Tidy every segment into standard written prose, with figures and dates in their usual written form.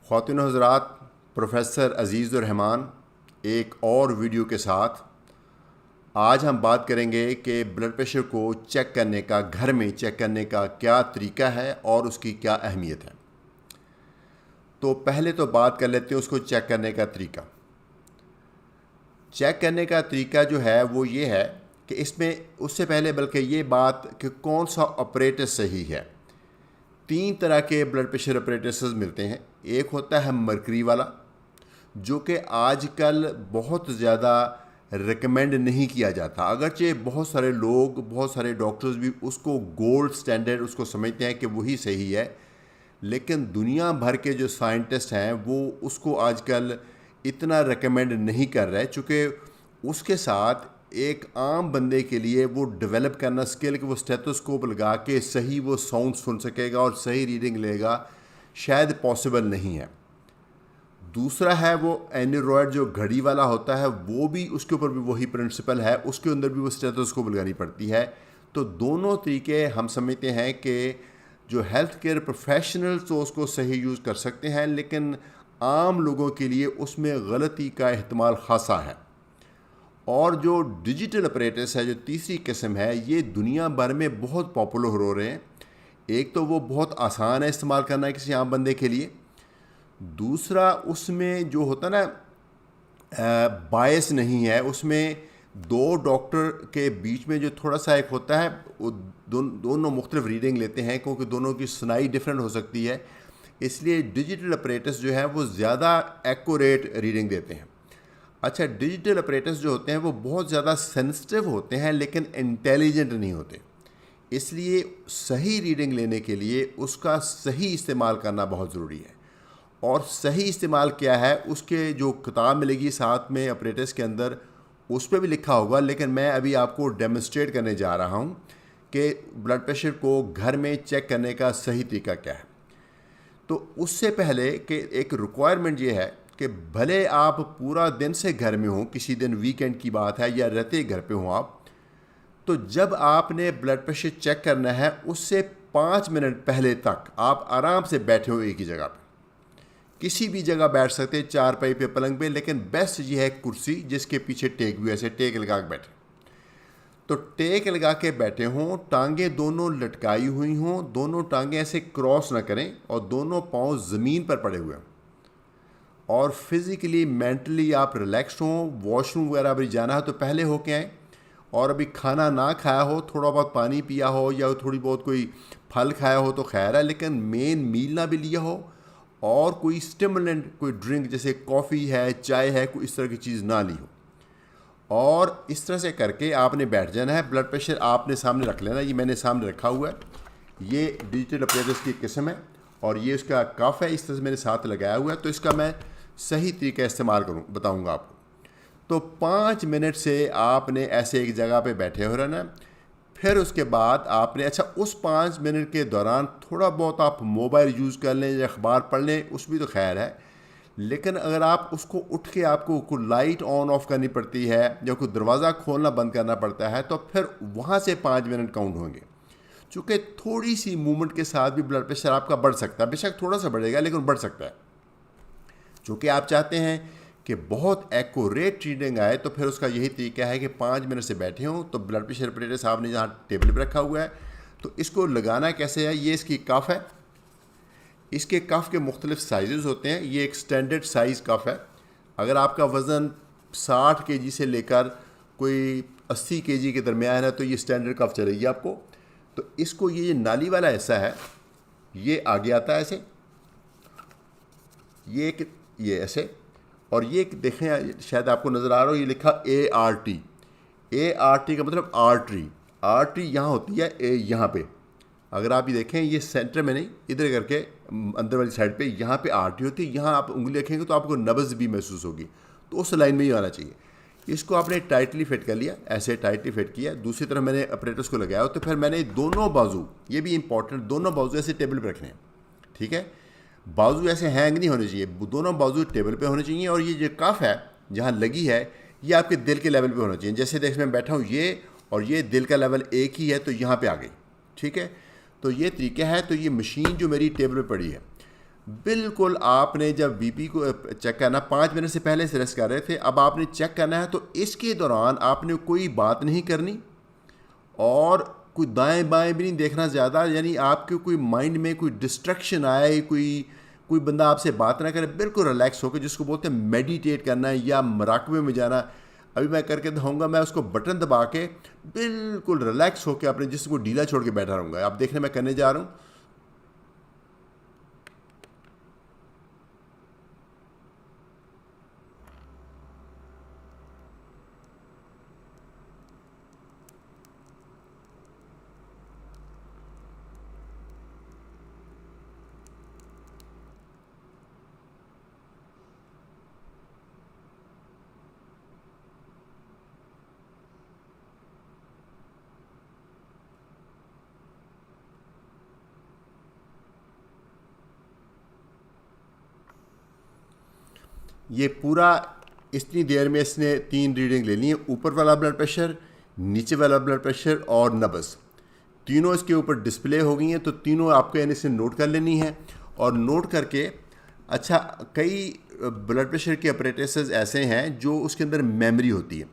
ख़वातीन हज़रात, प्रोफेसर अज़ीज़ुर रहमान एक और वीडियो के साथ आज हम बात करेंगे कि ब्लड प्रेशर को चेक करने का, घर में चेक करने का क्या तरीका है और उसकी क्या अहमियत है। तो पहले तो बात कर लेते हैं उसको चेक करने का तरीका। चेक करने का तरीका जो है वो ये है कि इसमें उससे पहले बल्कि ये बात कि कौन सा ऑपरेटर सही है। 3 तरह के ब्लड प्रेशर ऑपरेटर्स मिलते हैं। एक होता है मरकरी वाला, जो कि आजकल बहुत ज़्यादा रिकमेंड नहीं किया जाता, अगरचे बहुत सारे लोग, बहुत सारे डॉक्टर्स भी उसको गोल्ड स्टैंडर्ड उसको समझते हैं कि वही सही है, लेकिन दुनिया भर के जो साइंटिस्ट हैं वो उसको आजकल इतना रिकमेंड नहीं कर रहे, चूँकि उसके साथ एक आम बंदे के लिए वो डेवलप करना स्किल कि वो स्टेथोस्कोप लगा के सही वो साउंड सुन सकेगा और सही रीडिंग लेगा, शायद पॉसिबल नहीं है। दूसरा है वो एनीरॉयड जो घड़ी वाला होता है, वो भी उसके ऊपर भी वही प्रिंसिपल है, उसके अंदर भी वो स्टेथोस्कोप लगानी पड़ती है। तो दोनों तरीके हम समझते हैं कि जो हेल्थ केयर प्रोफेशनल्स तो उसको सही यूज़ कर सकते हैं, लेकिन आम लोगों के लिए उसमें गलती का एहतमाल खासा है। और जो डिजिटल ऑपरेटर्स है, जो तीसरी किस्म है, ये दुनिया भर में बहुत पॉपुलर हो रहे हैं। एक तो वो बहुत आसान है इस्तेमाल करना किसी आम बंदे के लिए, दूसरा उसमें जो होता ना बायस नहीं है, उसमें 2 डॉक्टर के बीच में जो थोड़ा सा एक होता है वो दोनों मुख्तलिफ रीडिंग लेते हैं, क्योंकि दोनों की सुनाई डिफरेंट हो सकती है, इसलिए डिजिटल ऑपरेटर्स जो है वो ज़्यादा एक्यूरेट रीडिंग देते हैं। अच्छा, डिजिटल ऑपरेटर्स जो होते हैं वो बहुत ज़्यादा सेंसिटिव होते हैं लेकिन इंटेलिजेंट नहीं होते, इसलिए सही रीडिंग लेने के लिए उसका सही इस्तेमाल करना बहुत ज़रूरी है। और सही इस्तेमाल क्या है, उसके जो किताब मिलेगी साथ में ऑपरेटर्स के अंदर, उस पर भी लिखा होगा, लेकिन मैं अभी आपको डेमोन्स्ट्रेट करने जा रहा हूँ कि ब्लड प्रेशर को घर में चेक करने का सही तरीका क्या है। तो उससे पहले कि एक रिक्वायरमेंट ये है कि भले आप पूरा दिन से घर में हों, किसी दिन वीकेंड की बात है या रहते घर पे हों आप, तो जब आपने ब्लड प्रेशर चेक करना है उससे 5 मिनट पहले तक आप आराम से बैठे हो एक ही जगह पे, किसी भी जगह बैठ सकते हैं, चारपाई पे, पलंग पे, लेकिन बेस्ट ये है कुर्सी जिसके पीछे टेक भी, ऐसे टेक लगा के बैठे। तो टेक लगा के बैठे हों, टांगें दोनों लटकाई हुई हों, दोनों टांगें ऐसे क्रॉस ना करें और दोनों पाँव ज़मीन पर पड़े हुए हों, और फिज़िकली मेंटली आप रिलैक्स हों। वॉशरूम वगैरह भी जाना है तो पहले हो के आएँ, और अभी खाना ना खाया हो, थोड़ा बहुत पानी पिया हो या थोड़ी बहुत कोई फल खाया हो तो खैर है, लेकिन मेन मील ना भी लिया हो और कोई स्टिमुलेंट, कोई ड्रिंक जैसे कॉफ़ी है, चाय है, कोई इस तरह की चीज़ ना ली हो। और इस तरह से करके आपने बैठ जाना है। ब्लड प्रेशर आपने सामने रख लेना, ये मैंने सामने रखा हुआ है, ये डिजिटल ऑपरेटर्स की किस्म है और ये उसका कफ है, इस तरह से मेरे साथ लगाया हुआ है। तो इसका मैं सही तरीका इस्तेमाल बताऊंगा आपको। तो 5 मिनट से आपने ऐसे एक जगह पे बैठे हो रहना, फिर उसके बाद आपने, अच्छा, उस 5 मिनट के दौरान थोड़ा बहुत आप मोबाइल यूज़ कर लें या अखबार पढ़ लें, उस भी तो खैर है, लेकिन अगर आप उसको उठ के आपको कोई लाइट ऑन ऑफ करनी पड़ती है या कोई दरवाज़ा खोलना बंद करना पड़ता है, तो फिर वहाँ से 5 मिनट काउंट होंगे। चूँकि थोड़ी सी मूवमेंट के साथ भी ब्लड प्रेशर आपका बढ़ सकता है, बेशक थोड़ा सा बढ़ेगा लेकिन बढ़ सकता है। चूँकि आप चाहते हैं कि बहुत एक्यूरेट रीडिंग आए, तो फिर उसका यही तरीका है कि 5 मिनट से बैठे हों। तो ब्लड प्रेशर ऑपरेटर साहब ने जहाँ टेबल पर रखा हुआ है, तो इसको लगाना कैसे है, ये इसकी कफ है, इसके कफ़ के मुख्तलिफ साइज़ होते हैं, ये एक स्टैंडर्ड साइज़ कफ़ है। अगर आपका वज़न 60 kg से लेकर कोई 80 kg के दरमियान है तो ये स्टैंडर्ड कफ़ चलेगी आपको। तो इसको ये नाली वाला हिस्सा है, ये आगे आता है ऐसे, ये ऐसे, और ये देखें शायद आपको नज़र आ रहा हो, ये लिखा ART। ART का मतलब आर्टरी यहाँ होती है, यहाँ पे अगर आप ये देखें, ये सेंटर में नहीं, इधर करके अंदर वाली साइड पे यहाँ पे आर्टरी होती है, यहाँ आप उंगली रखेंगे तो आपको नब्ज़ भी महसूस होगी, तो उस लाइन में ही आना चाहिए। इसको आपने टाइटली फिट कर लिया, ऐसे टाइटली फिट किया, दूसरी तरफ मैंने ऑपरेटर्स को लगाया, तो फिर मैंने दोनों बाजू, ये भी इंपॉर्टेंट, दोनों बाजू ऐसे टेबल पर रखने हैं, ठीक है, बाजू ऐसे हैंग नहीं होने चाहिए, दोनों बाजू टेबल पे होने चाहिए। और ये जो कफ है जहाँ लगी है, ये आपके दिल के लेवल पे होना चाहिए। जैसे देख मैं बैठा हूँ, ये और ये दिल का लेवल एक ही है, तो यहाँ पे आ गई, ठीक है। तो ये तरीका है। तो ये मशीन जो मेरी टेबल पे पड़ी है, बिल्कुल आपने जब बीपी को चेक करना 5 मिनट से पहले से रेस्ट कर रहे थे, अब आपने चेक करना है तो इसके दौरान आपने कोई बात नहीं करनी और कोई दाएं बाएं भी नहीं देखना ज़्यादा, यानी आपके कोई माइंड में कोई डिस्ट्रैक्शन आए, कोई कोई बंदा आपसे बात ना करे, बिल्कुल रिलैक्स होकर, जिसको बोलते हैं मेडिटेट करना या मराकबे में जाना। अभी मैं करके दिखाऊंगा, मैं उसको बटन दबा के बिल्कुल रिलैक्स होकर अपने जिस्म को ढीला छोड़ के बैठा रहूँगा। आप देखने मैं करने जा रहा हूँ। ये पूरा इतनी देर में इसने 3 रीडिंग ले ली है। ऊपर वाला ब्लड प्रेशर, नीचे वाला ब्लड प्रेशर और नब्ज़, तीनों इसके ऊपर डिस्प्ले हो गई हैं। तो तीनों आपको यानी से नोट कर लेनी है और नोट करके, अच्छा कई ब्लड प्रेशर के अपरेटसेस ऐसे हैं जो उसके अंदर मेमोरी होती है,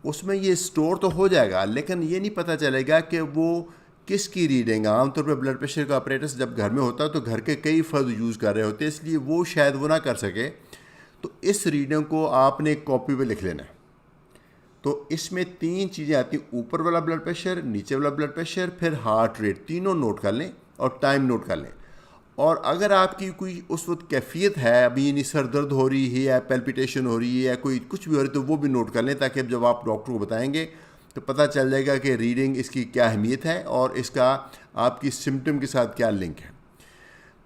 उसमें ये स्टोर तो हो जाएगा लेकिन ये नहीं पता चलेगा कि वो किसकी रीडिंग। आमतौर पर ब्लड प्रेशर का अपरेटस जब घर में होता है तो घर के कई फ़र्द यूज़ कर रहे होते हैं, इसलिए वो शायद वो ना कर सके। तो इस रीडिंग को आपने एक कॉपी पे लिख लेना है। तो इसमें 3 चीज़ें आती हैं, ऊपर वाला ब्लड प्रेशर, नीचे वाला ब्लड प्रेशर, फिर हार्ट रेट, तीनों नोट कर लें और टाइम नोट कर लें। और अगर आपकी कोई उस वक्त कैफियत है, अभी यानी सर दर्द हो रही है या पैल्पिटेशन हो रही है या कोई कुछ भी हो रही है, तो वो भी नोट कर लें, ताकि अब जब आप डॉक्टर को बताएंगे तो पता चल जाएगा कि रीडिंग इसकी क्या अहमियत है और इसका आपकी सिम्टम के साथ क्या लिंक है।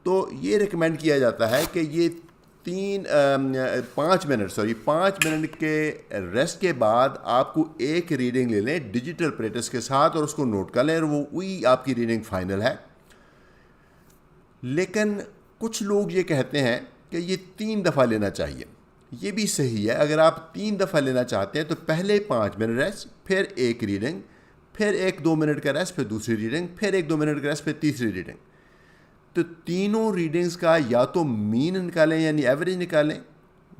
तो ये रिकमेंड किया जाता है कि ये 5 मिनट के रेस्ट के बाद आपको एक रीडिंग ले लें डिजिटल प्रेटिस के साथ और उसको नोट कर लें, और वो वही आपकी रीडिंग फाइनल है। लेकिन कुछ लोग ये कहते हैं कि ये 3 दफ़ा लेना चाहिए। ये भी सही है, अगर आप 3 दफ़ा लेना चाहते हैं तो पहले 5 मिनट रेस्ट, फिर एक रीडिंग, फिर 1-2 मिनट का रेस्ट, फिर दूसरी रीडिंग, फिर 1-2 मिनट का रेस्ट, फिर तीसरी रीडिंग। तो तीनों रीडिंग्स का या तो मीन निकालें यानी एवरेज निकालें,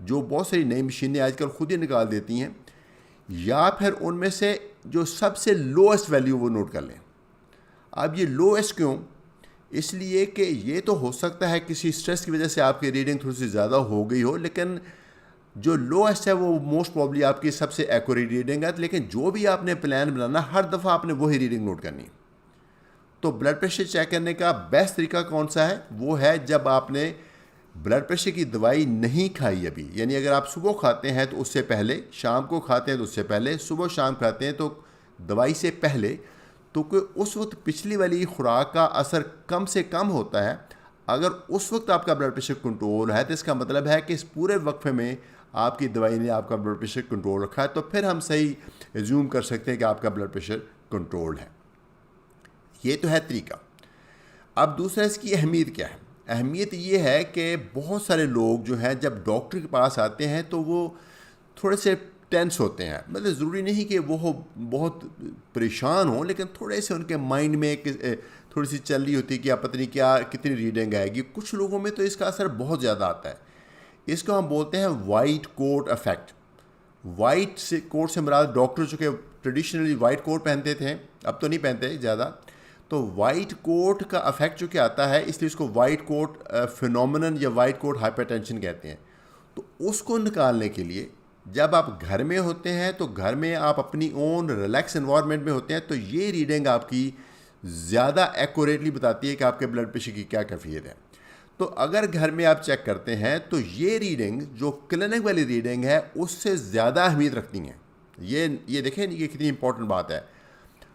जो बहुत सारी नई मशीनें आजकल खुद ही निकाल देती हैं, या फिर उनमें से जो सबसे लोएस्ट वैल्यू वो नोट कर लें। अब ये लोएस्ट क्यों? इसलिए कि ये तो हो सकता है किसी स्ट्रेस की वजह से आपकी रीडिंग थोड़ी सी ज़्यादा हो गई हो, लेकिन जो लोएस्ट है वो मोस्ट प्रॉब्ली आपकी सबसे एक्यूरेट रीडिंग है। लेकिन जो भी आपने प्लान बनाना, हर दफ़ा आपने वही रीडिंग नोट करनी है। तो ब्लड प्रेशर चेक करने का बेस्ट तरीका कौन सा है? वो है जब आपने ब्लड प्रेशर की दवाई नहीं खाई अभी, यानी अगर आप सुबह खाते हैं तो उससे पहले, शाम को खाते हैं तो उससे पहले, सुबह शाम खाते हैं तो दवाई से पहले, तो कोई उस वक्त पिछली वाली खुराक का असर कम से कम होता है। अगर उस वक्त आपका ब्लड प्रेशर कंट्रोल है तो इसका मतलब है कि इस पूरे वक्फे में आपकी दवाई ने आपका ब्लड प्रेशर कंट्रोल रखा है, तो फिर हम सही एज्यूम कर सकते हैं कि आपका ब्लड प्रेशर कंट्रोल है। ये तो है तरीका। अब दूसरा इसकी अहमियत क्या है? अहमियत ये है कि बहुत सारे लोग जो हैं जब डॉक्टर के पास आते हैं तो वो थोड़े से टेंस होते हैं। मतलब ज़रूरी नहीं कि वो बहुत परेशान हों, लेकिन थोड़े से उनके माइंड में थोड़ी सी चल रही होती है कि आप पता नहीं क्या कितनी रीडिंग आएगी। कुछ लोगों में तो इसका असर बहुत ज़्यादा आता है। इसको हम बोलते हैं वाइट कोट इफेक्ट। वाइट से कोट से मुराद डॉक्टर जो कि ट्रेडिशनली वाइट कोट पहनते थे, अब तो नहीं पहनते ज़्यादा, तो वाइट कोट का इफेक्ट जो कि आता है, इसलिए इसको वाइट कोट फिनोमेनन या वाइट कोट हाइपरटेंशन कहते हैं। तो उसको निकालने के लिए जब आप घर में होते हैं तो घर में आप अपनी ओन रिलैक्स एनवायरनमेंट में होते हैं, तो ये रीडिंग आपकी ज़्यादा एक्यूरेटली बताती है कि आपके ब्लड प्रेशर की क्या कैफियत है। तो अगर घर में आप चेक करते हैं तो ये रीडिंग जो क्लिनिक वाली रीडिंग है उससे ज़्यादा अहमियत रखती हैं। ये देखें, ये कितनी इंपॉर्टेंट बात है।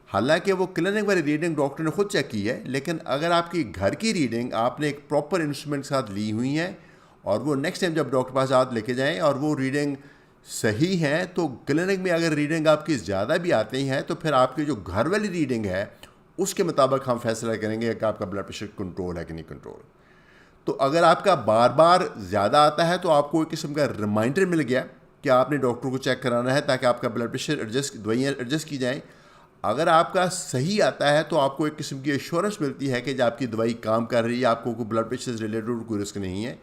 हालांकि वो क्लिनिक वाली रीडिंग डॉक्टर ने खुद चेक की है, लेकिन अगर आपकी घर की रीडिंग आपने एक प्रॉपर इंस्ट्रूमेंट के साथ ली हुई है और वो नेक्स्ट टाइम जब डॉक्टर पास आप लेके जाएं और वो रीडिंग सही है, तो क्लिनिक में अगर रीडिंग आपकी ज़्यादा भी आती हैं तो फिर आपकी जो घर वाली रीडिंग है उसके मुताबिक हम फैसला करेंगे कि आपका ब्लड प्रेशर कंट्रोल है कि नहीं कंट्रोल। तो अगर आपका बार बार ज़्यादा आता है तो आपको एक किस्म का रिमाइंडर मिल गया कि आपने डॉक्टर को चेक कराना है ताकि आपका ब्लड प्रेशर दवाइयाँ एडजस्ट की जाएँ। अगर आपका सही आता है तो आपको एक किस्म की एश्योरेंस मिलती है कि जब आपकी दवाई काम कर रही है, आपको कोई ब्लड प्रेशर से रिलेटेड कोई रिस्क नहीं है।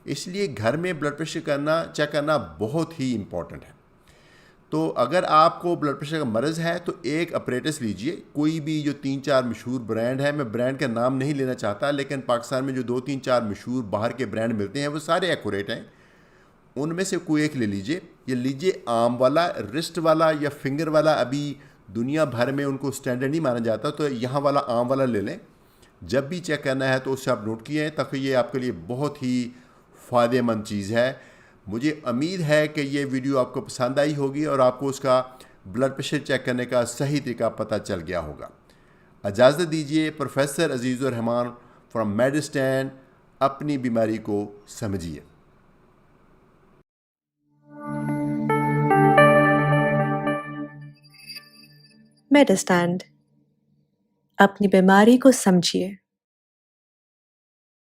इसलिए घर में ब्लड प्रेशर चेक करना बहुत ही इम्पॉर्टेंट है। तो अगर आपको ब्लड प्रेशर का मर्ज़ है तो एक अपरेटस लीजिए, कोई भी जो 3-4 मशहूर ब्रांड है, मैं ब्रांड का नाम नहीं लेना चाहता, लेकिन पाकिस्तान में जो 2-3-4 मशहूर बाहर के ब्रांड मिलते हैं वो सारे एक्यूरेट हैं, उनमें से कोई एक ले लीजिए। ये लीजिए आर्म वाला, रिस्ट वाला या फिंगर वाला, अभी दुनिया भर में उनको स्टैंडर्ड नहीं माना जाता, तो यहाँ वाला आर्म वाला ले लें। जब भी चेक करना है तो उससे आप नोट किए हैं, ताकि ये आपके लिए बहुत ही फ़ायदेमंद चीज़ है। मुझे उम्मीद है कि ये वीडियो आपको पसंद आई होगी और आपको उसका ब्लड प्रेशर चेक करने का सही तरीका पता चल गया होगा। इजाज़त दीजिए। Professor Azizur Rahman from Medistand. अपनी बीमारी को समझिए। मेडिस्टैंड, अपनी बीमारी को समझिए।